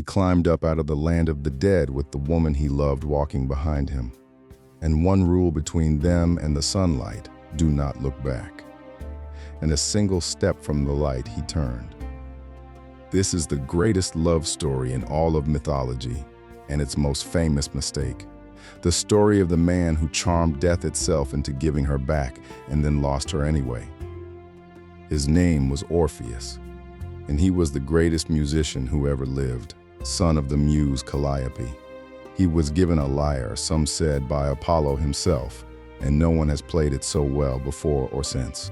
climbed up out of the land of the dead with the woman he loved walking behind him. And one rule between them and the sunlight: do not look back. And a single step from the light he turned. This is the greatest love story in all of mythology, and its most famous mistake. The story of the man who charmed death itself into giving her back and then lost her anyway. His name was Orpheus, and he was the greatest musician who ever lived, son of the Muse Calliope. He was given a lyre, some said by Apollo himself, and no one has played it so well before or since.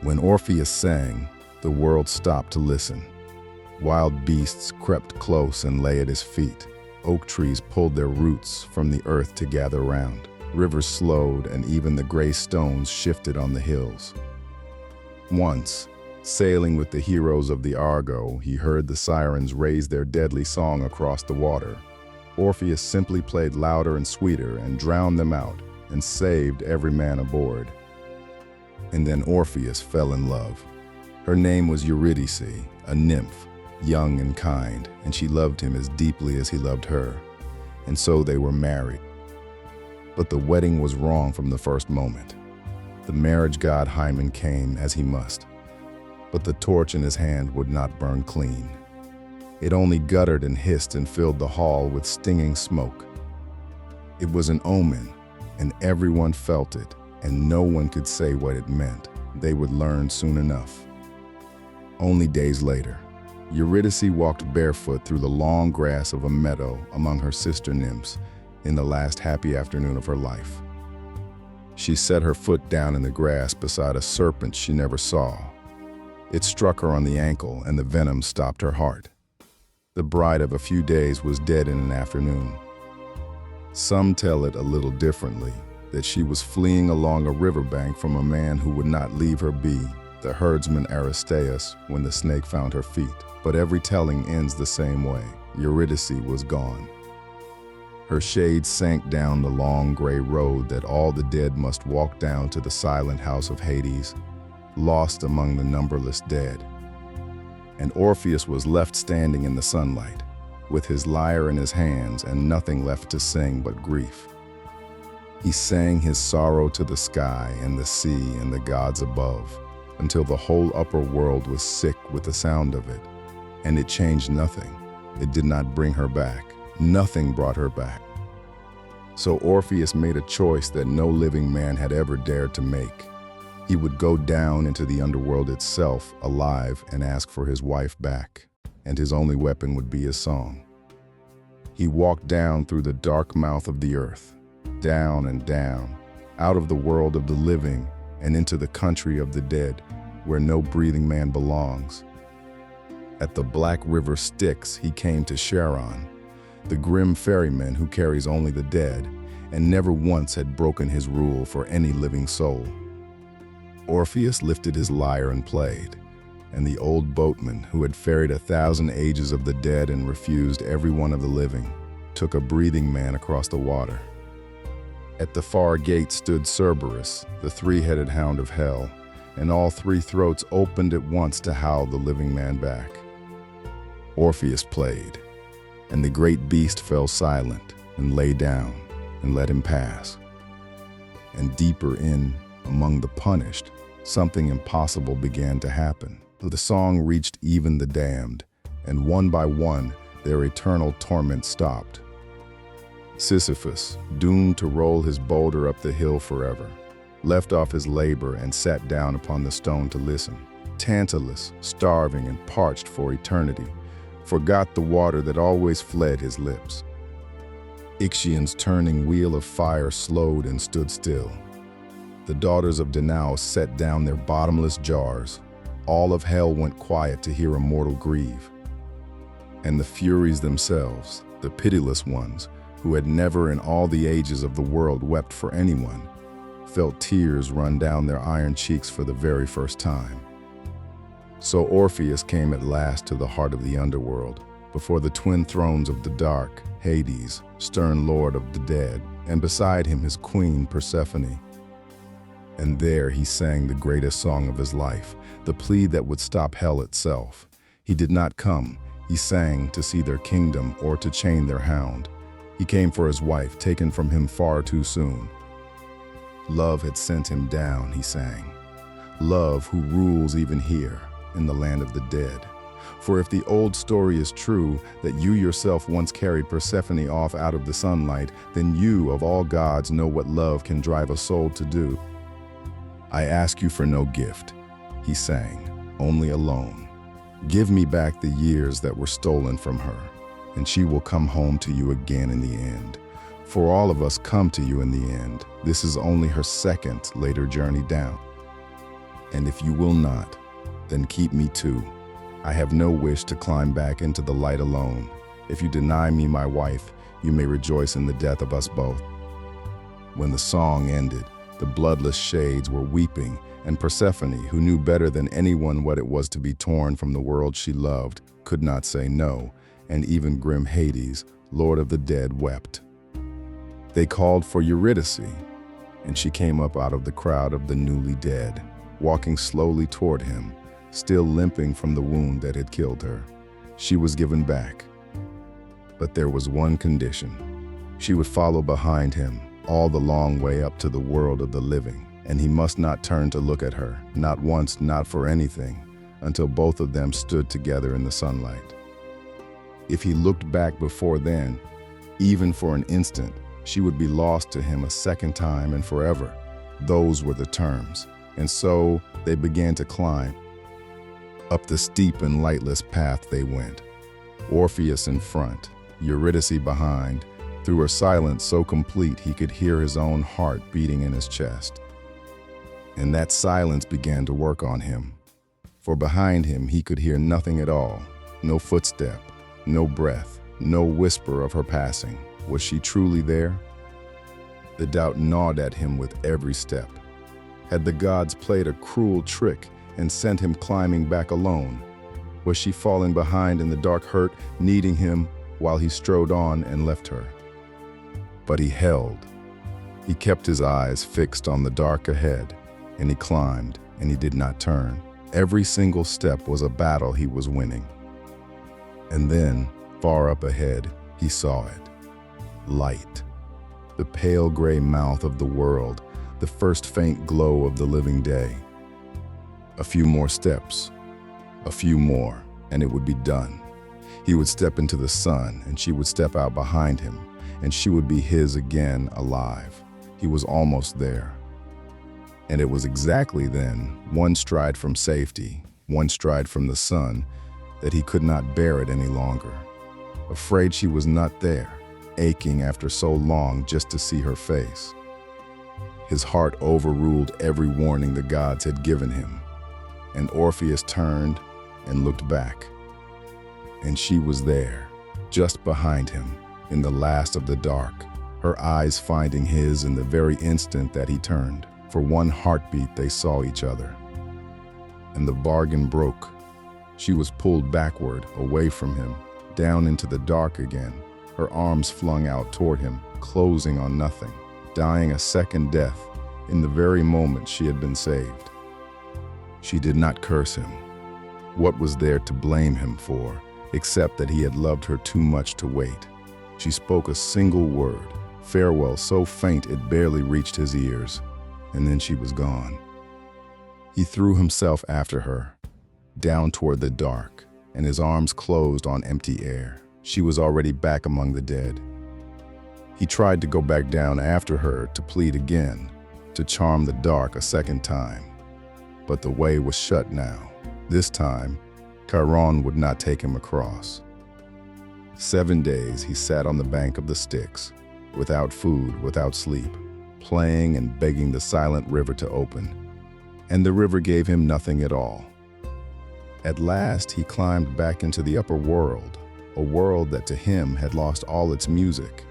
When Orpheus sang, the world stopped to listen. Wild beasts crept close and lay at his feet. Oak trees pulled their roots from the earth to gather round. Rivers slowed, and even the gray stones shifted on the hills. Once, sailing with the heroes of the Argo, he heard the Sirens raise their deadly song across the water. Orpheus simply played louder and sweeter and drowned them out and saved every man aboard. And then Orpheus fell in love. Her name was Eurydice, a nymph, young and kind, and she loved him as deeply as he loved her. And so they were married. But the wedding was wrong from the first moment. The marriage god Hymen came as he must, but the torch in his hand would not burn clean. It only guttered and hissed and filled the hall with stinging smoke. It was an omen, and everyone felt it, and no one could say what it meant. They would learn soon enough. Only days later, Eurydice walked barefoot through the long grass of a meadow among her sister nymphs in the last happy afternoon of her life. She set her foot down in the grass beside a serpent she never saw. It struck her on the ankle, and the venom stopped her heart. The bride of a few days was dead in an afternoon. Some tell it a little differently, that she was fleeing along a riverbank from a man who would not leave her be, the herdsman Aristeus, when the snake found her feet. But every telling ends the same way. Eurydice was gone. Her shade sank down the long gray road that all the dead must walk down to the silent house of Hades, lost among the numberless dead. And Orpheus was left standing in the sunlight, with his lyre in his hands and nothing left to sing but grief. He sang his sorrow to the sky and the sea and the gods above, until the whole upper world was sick with the sound of it. And it changed nothing. It did not bring her back. Nothing brought her back. So Orpheus made a choice that no living man had ever dared to make. He would go down into the underworld itself, alive, and ask for his wife back, and his only weapon would be his song. He walked down through the dark mouth of the earth, down and down, out of the world of the living and into the country of the dead, where no breathing man belongs. At the black river Styx, he came to Charon, the grim ferryman who carries only the dead, and never once had broken his rule for any living soul. Orpheus lifted his lyre and played, and the old boatman, who had ferried 1,000 ages of the dead and refused every one of the living, took a breathing man across the water. At the far gate stood Cerberus, the three-headed hound of hell, and all three throats opened at once to howl the living man back. Orpheus played, and the great beast fell silent and lay down and let him pass. And deeper in, among the punished, something impossible began to happen. The song reached even the damned, and one by one, their eternal torment stopped. Sisyphus, doomed to roll his boulder up the hill forever, left off his labor and sat down upon the stone to listen. Tantalus, starving and parched for eternity, forgot the water that always fled his lips. Ixion's turning wheel of fire slowed and stood still. The daughters of Danaids set down their bottomless jars. All of hell went quiet to hear a mortal grieve. And the Furies themselves, the pitiless ones, who had never in all the ages of the world wept for anyone, felt tears run down their iron cheeks for the very first time. So Orpheus came at last to the heart of the underworld, before the twin thrones of the dark, Hades, stern lord of the dead, and beside him his queen Persephone. And there he sang the greatest song of his life, the plea that would stop hell itself. He did not come, He sang to see their kingdom or to chain their hound. He came for his wife, taken from him far too soon. Love had sent him down, he sang. Love who rules even here, in the land of the dead. For if the old story is true, that you yourself once carried Persephone off out of the sunlight, then you, of all gods, know what love can drive a soul to do. I ask you for no gift, he sang, only alone. Give me back the years that were stolen from her, and she will come home to you again in the end. For all of us come to you in the end. This is only her second, later journey down. And if you will not, then keep me too. I have no wish to climb back into the light alone. If you deny me my wife, you may rejoice in the death of us both. When the song ended, the bloodless shades were weeping, and Persephone, who knew better than anyone what it was to be torn from the world she loved, could not say no, and even grim Hades, lord of the dead, wept. They called for Eurydice, and she came up out of the crowd of the newly dead, walking slowly toward him, still limping from the wound that had killed her. She was given back. But there was one condition. She would follow behind him all the long way up to the world of the living, and he must not turn to look at her, not once, not for anything, until both of them stood together in the sunlight. If he looked back before then, even for an instant, she would be lost to him a second time and forever. Those were the terms. And so they began to climb. Up the steep and lightless path they went, Orpheus in front, Eurydice behind, through a silence so complete he could hear his own heart beating in his chest. And that silence began to work on him, for behind him he could hear nothing at all, no footstep, no breath, no whisper of her passing. Was she truly there? The doubt gnawed at him with every step. Had the gods played a cruel trick and sent him climbing back alone? Was she falling behind in the dark hurt, needing him while he strode on and left her? But he held. He kept his eyes fixed on the dark ahead, and he climbed, and he did not turn. Every single step was a battle he was winning. And then, far up ahead, he saw it. Light. The pale gray mouth of the world, the first faint glow of the living day. A few more steps, a few more, and it would be done. He would step into the sun, and she would step out behind him, and she would be his again, alive. He was almost there. And it was exactly then, one stride from safety, one stride from the sun, that he could not bear it any longer. Afraid she was not there, aching after so long just to see her face. His heart overruled every warning the gods had given him, and Orpheus turned and looked back. And she was there, just behind him, in the last of the dark, her eyes finding his in the very instant that he turned. For one heartbeat they saw each other. And the bargain broke. She was pulled backward, away from him, down into the dark again, her arms flung out toward him, closing on nothing, dying a second death in the very moment she had been saved. She did not curse him. What was there to blame him for, except that he had loved her too much to wait? She spoke a single word, farewell so faint it barely reached his ears, and then she was gone. He threw himself after her, down toward the dark, and his arms closed on empty air. She was already back among the dead. He tried to go back down after her to plead again, to charm the dark a second time. But the way was shut now. This time, Charon would not take him across. 7 days he sat on the bank of the Styx, without food, without sleep, playing and begging the silent river to open. And the river gave him nothing at all. At last he climbed back into the upper world, a world that to him had lost all its music.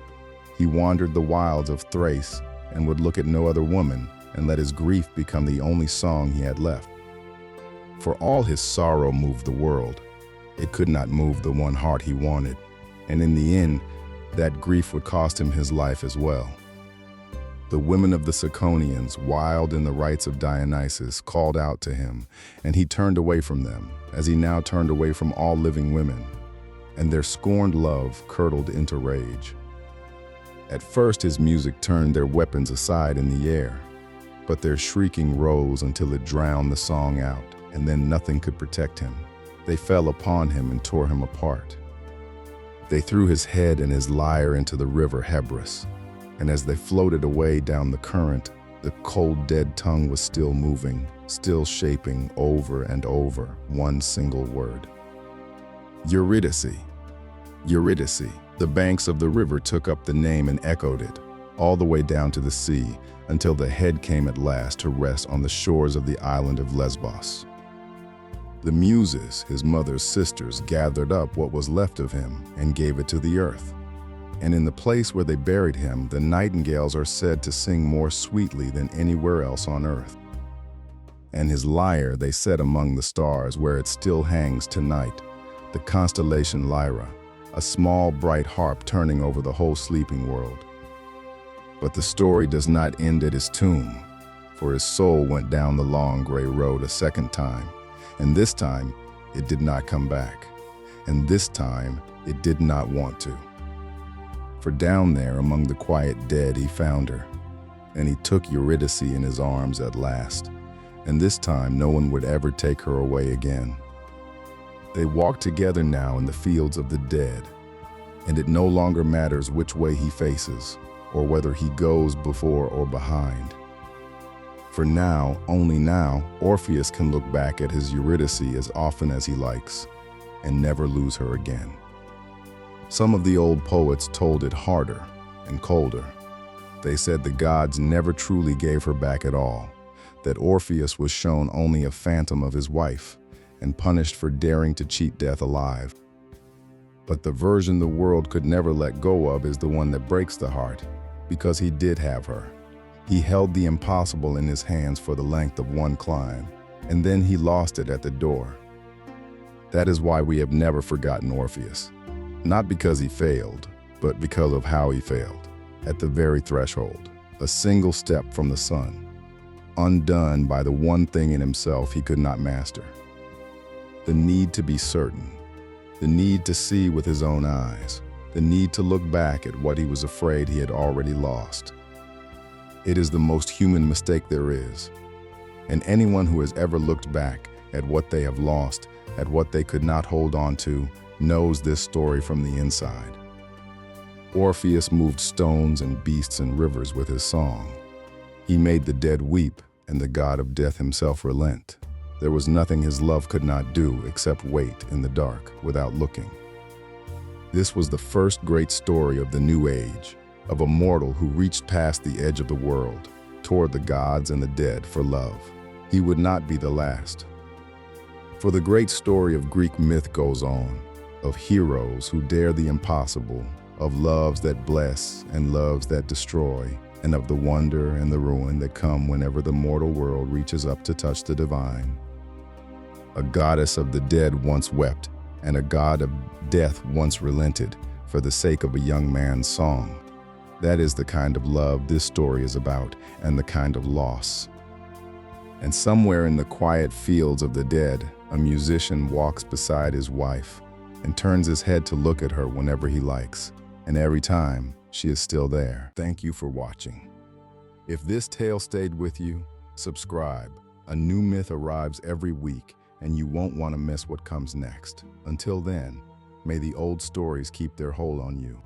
He wandered the wilds of Thrace and would look at no other woman and let his grief become the only song he had left. For all his sorrow moved the world, it could not move the one heart he wanted, and in the end, that grief would cost him his life as well. The women of the Ciconians, wild in the rites of Dionysus, called out to him, and he turned away from them, as he now turned away from all living women. and their scorned love curdled into rage. At first his music turned their weapons aside in the air, but their shrieking rose until it drowned the song out, and then nothing could protect him. They fell upon him and tore him apart. They threw his head and his lyre into the river Hebrus, and as they floated away down the current, the cold dead tongue was still moving, still shaping over and over one single word. Eurydice. Eurydice. The banks of the river took up the name and echoed it, all the way down to the sea, until the head came at last to rest on the shores of the island of Lesbos. The Muses, his mother's sisters, gathered up what was left of him and gave it to the earth. And in the place where they buried him, the nightingales are said to sing more sweetly than anywhere else on earth. And his lyre they set among the stars, where it still hangs tonight, the constellation Lyra, a small bright harp turning over the whole sleeping world. But the story does not end at his tomb, for his soul went down the long gray road a second time, and this time it did not come back, and this time it did not want to. For down there among the quiet dead he found her, and he took Eurydice in his arms at last, and this time no one would ever take her away again. They walk together now in the fields of the dead, and it no longer matters which way he faces, or whether he goes before or behind. For now, only now, Orpheus can look back at his Eurydice as often as he likes, and never lose her again. Some of the old poets told it harder and colder. They said the gods never truly gave her back at all, that Orpheus was shown only a phantom of his wife, and punished for daring to cheat death alive. But the version the world could never let go of is the one that breaks the heart, because he did have her. He held the impossible in his hands for the length of one climb, and then he lost it at the door. That is why we have never forgotten Orpheus. Not because he failed, but because of how he failed. At the very threshold, a single step from the sun, undone by the one thing in himself he could not master. The need to be certain, the need to see with his own eyes, the need to look back at what he was afraid he had already lost. It is the most human mistake there is, and anyone who has ever looked back at what they have lost, at what they could not hold on to, knows this story from the inside. Orpheus moved stones and beasts and rivers with his song. He made the dead weep, and the god of death himself relent. There was nothing his love could not do except wait in the dark without looking. This was the first great story of the new age, of a mortal who reached past the edge of the world, toward the gods and the dead for love. He would not be the last. For the great story of Greek myth goes on, of heroes who dare the impossible, of loves that bless and loves that destroy, and of the wonder and the ruin that come whenever the mortal world reaches up to touch the divine. A goddess of the dead once wept, and a god of death once relented for the sake of a young man's song. That is the kind of love this story is about, and the kind of loss. And somewhere in the quiet fields of the dead, a musician walks beside his wife and turns his head to look at her whenever he likes, and every time she is still there. Thank you for watching. If this tale stayed with you, subscribe. A new myth arrives every week, and you won't want to miss what comes next. Until then, may the old stories keep their hold on you.